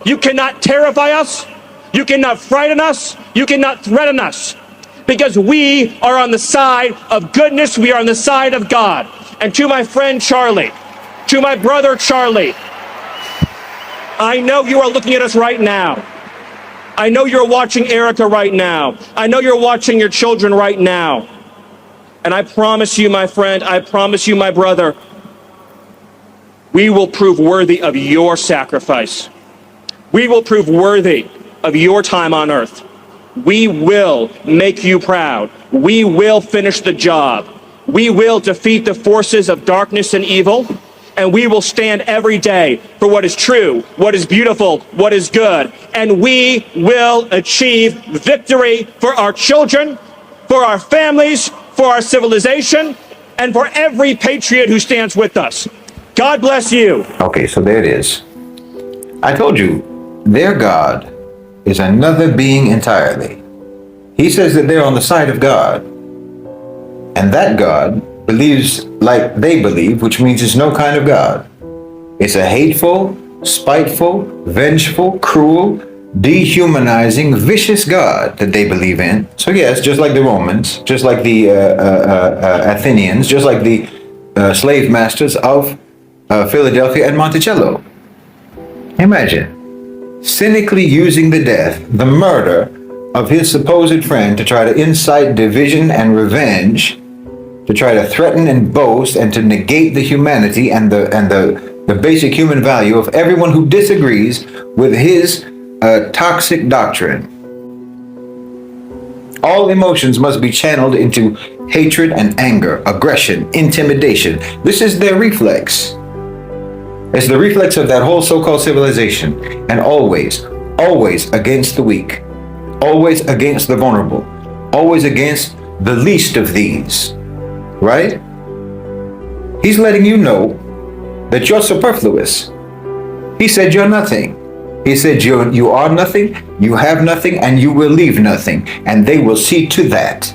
You cannot terrify us. You cannot frighten us. You cannot threaten us. Because we are on the side of goodness. We are on the side of God. And to my friend Charlie, to my brother Charlie, I know you are looking at us right now. I know you're watching Erica right now. I know you're watching your children right now. And I promise you, my friend, I promise you, my brother, we will prove worthy of your sacrifice. We will prove worthy of your time on earth. We will make you proud. We will finish the job. We will defeat the forces of darkness and evil. And we will stand every day for what is true, what is beautiful, what is good. And we will achieve victory for our children, for our families, for our civilization, and for every patriot who stands with us. God bless you. Okay, so there it is. I told you, their God is another being entirely. He says that they're on the side of God. And that God believes like they believe, which means it's no kind of God. It's a hateful, spiteful, vengeful, cruel, dehumanizing, vicious God that they believe in. So yes, just like the Romans, just like the Athenians, just like the slave masters of Philadelphia and Monticello. Imagine cynically using the death, the murder of his supposed friend to try to incite division and revenge, to try to threaten and boast and to negate the humanity and the basic human value of everyone who disagrees with his toxic doctrine. All emotions must be channeled into hatred and anger, aggression, intimidation. This is their reflex. It's the reflex of that whole so-called civilization, and always against the weak, always against the vulnerable, always against the least of these. Right? He's letting you know that you're superfluous. He said you're nothing. He said you are nothing, you have nothing, and you will leave nothing. And they will see to that.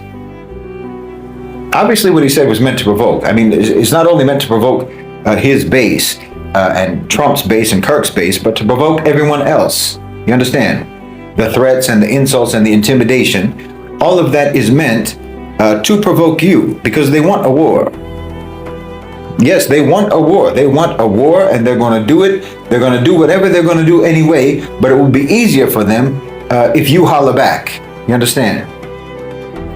Obviously what he said was meant to provoke. I mean, it's not only meant to provoke his base and Trump's base and Kirk's base, but to provoke everyone else. You understand? The threats and the insults and the intimidation, all of that is meant to provoke you, because they want a war. Yes, they want a war. They want a war, and they're going to do it. They're going to do whatever they're going to do anyway, but it will be easier for them if you holler back. You understand?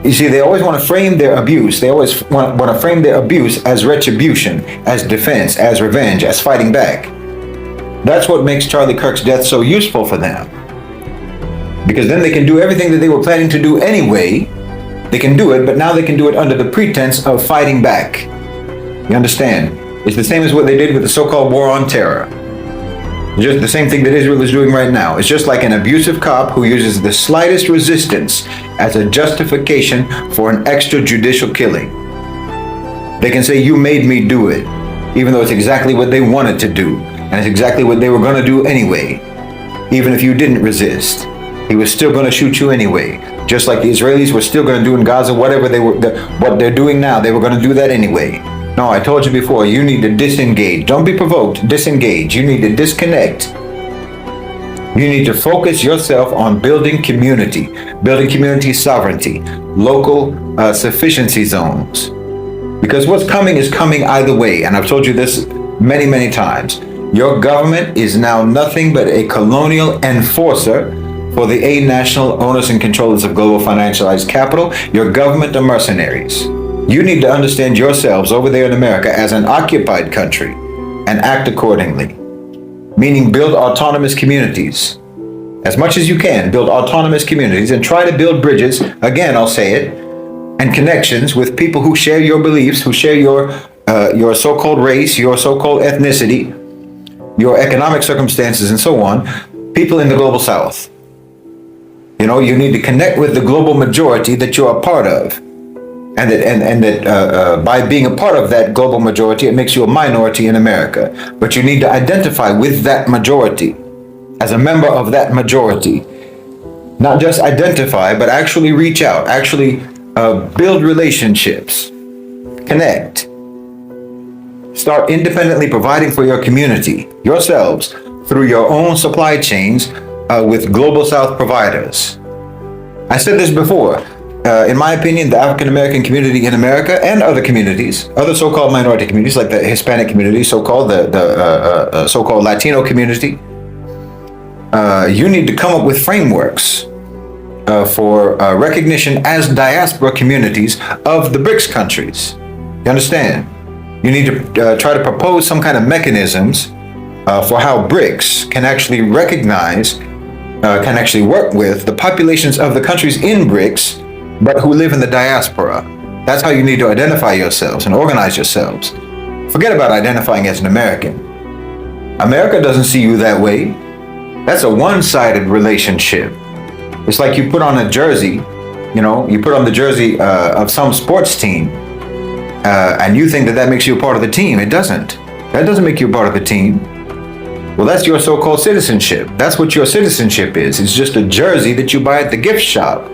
You see, they always want to frame their abuse. They always want to frame their abuse as retribution, as defense, as revenge, as fighting back. That's what makes Charlie Kirk's death so useful for them. Because then they can do everything that they were planning to do anyway. They can do it, but now they can do it under the pretense of fighting back. You understand? It's the same as what they did with the so-called war on terror. Just the same thing that Israel is doing right now. It's just like an abusive cop who uses the slightest resistance as a justification for an extrajudicial killing. They can say, you made me do it, even though it's exactly what they wanted to do, and it's exactly what they were going to do anyway. Even if you didn't resist, he was still going to shoot you anyway. Just like the Israelis were still going to do in Gaza whatever what they're doing now, they were going to do that anyway. No, I told you before, you need to disengage. Don't be provoked, disengage. You need to disconnect. You need to focus yourself on building community sovereignty, local sufficiency zones. Because what's coming is coming either way. And I've told you this many, many times. Your government is now nothing but a colonial enforcer for the national owners and controllers of global financialized capital. Your government are mercenaries. You need to understand yourselves over there in America as an occupied country and act accordingly. Meaning build autonomous communities. As much as you can, build autonomous communities and try to build bridges, again, I'll say it, and connections with people who share your beliefs, who share your so-called race, your so-called ethnicity, your economic circumstances, and so on, people in the global south. You know, you need to connect with the global majority that you're a part of. And that by being a part of that global majority, it makes you a minority in America. But you need to identify with that majority as a member of that majority. Not just identify, but actually reach out, actually build relationships, connect. Start independently providing for your community, yourselves, through your own supply chains with Global South providers. I said this before. In my opinion, the African American community in America and other communities, other so-called minority communities like the Hispanic community, so-called the so-called Latino community, you need to come up with frameworks for recognition as diaspora communities of the BRICS countries. You understand? You need to try to propose some kind of mechanisms for how BRICS can actually recognize, can actually work with the populations of the countries in BRICS, but who live in the diaspora. That's how you need to identify yourselves and organize yourselves. Forget about identifying as an American. America doesn't see you that way. That's a one-sided relationship. It's like you put on a jersey, you put on the jersey of some sports team, and you think that that makes you a part of the team. It doesn't. That doesn't make you a part of the team. Well, that's your so-called citizenship. That's what your citizenship is. It's just a jersey that you buy at the gift shop.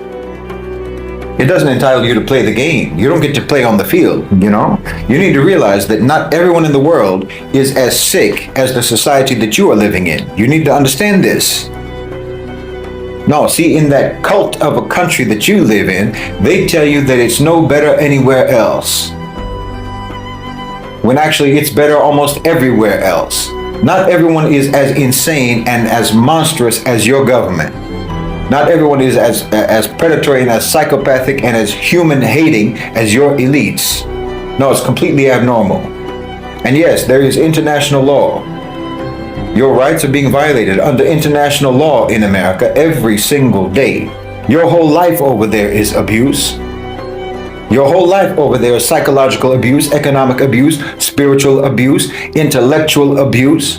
It doesn't entitle you to play the game. You don't get to play on the field, You need to realize that not everyone in the world is as sick as the society that you are living in. You need to understand this. No, see, in that cult of a country that you live in, they tell you that it's no better anywhere else, when actually it's better almost everywhere else. Not everyone is as insane and as monstrous as your government. Not everyone is as predatory and as psychopathic and as human-hating as your elites. No, it's completely abnormal. And yes, there is international law. Your rights are being violated under international law in America every single day. Your whole life over there is abuse. Your whole life over there is psychological abuse, economic abuse, spiritual abuse, intellectual abuse.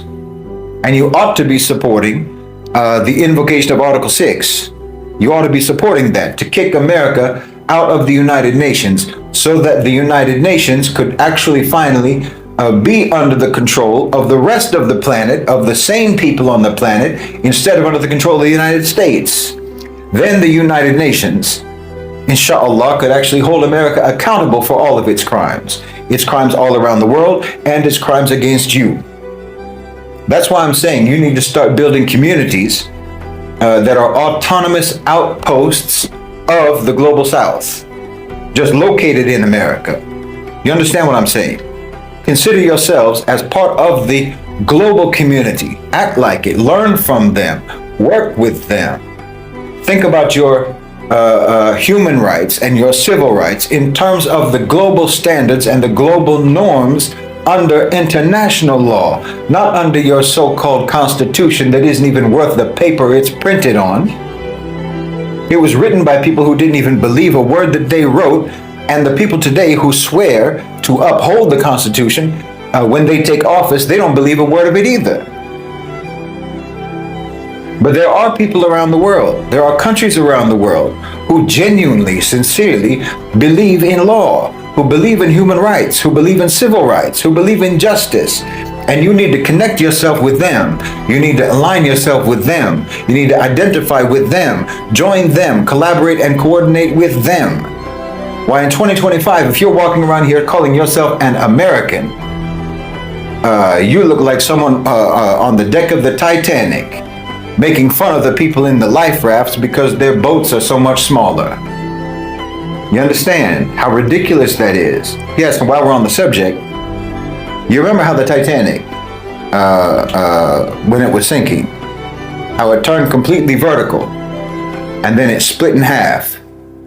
And you ought to be supporting the invocation of Article 6. You ought to be supporting that, to kick America out of the United Nations so that the United Nations could actually finally be under the control of the rest of the planet, of the same people on the planet, instead of under the control of the United States. Then the United Nations, inshallah, could actually hold America accountable for all of its crimes all around the world, and its crimes against you. That's why I'm saying you need to start building communities that are autonomous outposts of the Global South, just located in America. You understand what I'm saying? Consider yourselves as part of the global community. Act like it. Learn from them. Work with them. Think about your human rights and your civil rights in terms of the global standards and the global norms under international law, not under your so-called constitution that isn't even worth the paper it's printed on. It was written by people who didn't even believe a word that they wrote, and the people today who swear to uphold the Constitution, when they take office, they don't believe a word of it either. But there are people around the world, there are countries around the world who genuinely, sincerely believe in law, who believe in human rights, who believe in civil rights, who believe in justice. And you need to connect yourself with them. You need to align yourself with them. You need to identify with them, join them, collaborate and coordinate with them. Why in 2025, if you're walking around here calling yourself an American, you look like someone on the deck of the Titanic, making fun of the people in the life rafts because their boats are so much smaller. You understand how ridiculous that is? Yes, and while we're on the subject, you remember how the Titanic, when it was sinking, how it turned completely vertical and then it split in half,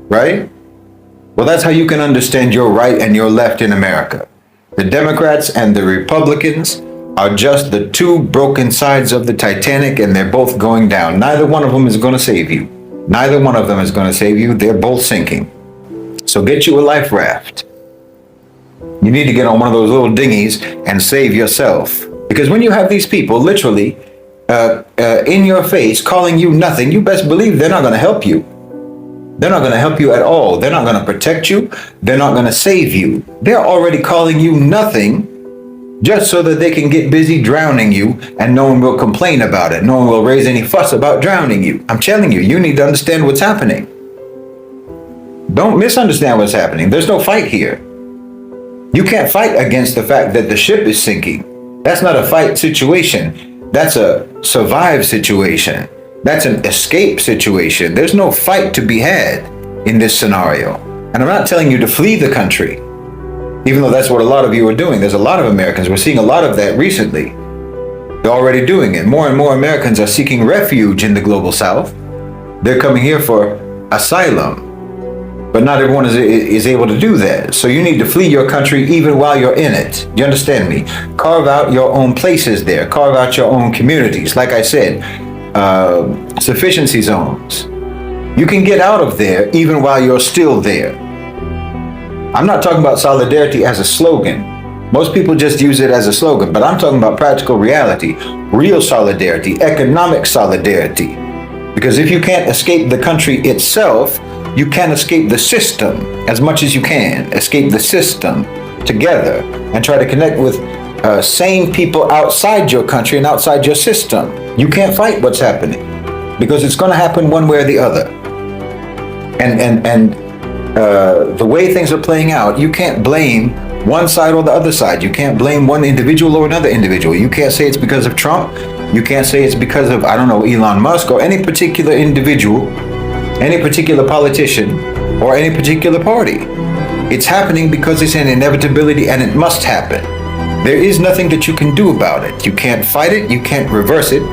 right? Well, that's how you can understand your right and your left in America. The Democrats and the Republicans are just the two broken sides of the Titanic, and they're both going down. Neither one of them is going to save you. Neither one of them is going to save you. They're both sinking. So get you a life raft. You need to get on one of those little dinghies and save yourself. Because when you have these people literally in your face calling you nothing, you best believe they're not going to help you. They're not going to help you at all. They're not going to protect you. They're not going to save you. They're already calling you nothing just so that they can get busy drowning you, and no one will complain about it. No one will raise any fuss about drowning you. I'm telling you, you need to understand what's happening. Don't misunderstand what's happening. There's no fight here. You can't fight against the fact that the ship is sinking. That's not a fight situation. That's a survive situation. That's an escape situation. There's no fight to be had in this scenario. And I'm not telling you to flee the country, even though that's what a lot of you are doing. There's a lot of Americans. We're seeing a lot of that recently. They're already doing it. More and more Americans are seeking refuge in the global south. They're coming here for asylum. But not everyone is able to do that. So you need to flee your country even while you're in it. You understand me? Carve out your own places there. Carve out your own communities. Like I said, sufficiency zones. You can get out of there even while you're still there. I'm not talking about solidarity as a slogan. Most people just use it as a slogan, but I'm talking about practical reality, real solidarity, economic solidarity. Because if you can't escape the country itself, you can escape the system as much as you can. Escape the system together and try to connect with sane people outside your country and outside your system. You can't fight what's happening because it's going to happen one way or the other. And the way things are playing out, you can't blame one side or the other side. You can't blame one individual or another individual. You can't say it's because of Trump. You can't say it's because of, I don't know, Elon Musk or any particular individual, any particular politician, or any particular party. It's happening because it's an inevitability and it must happen. There is nothing that you can do about it. You can't fight it. You can't reverse it.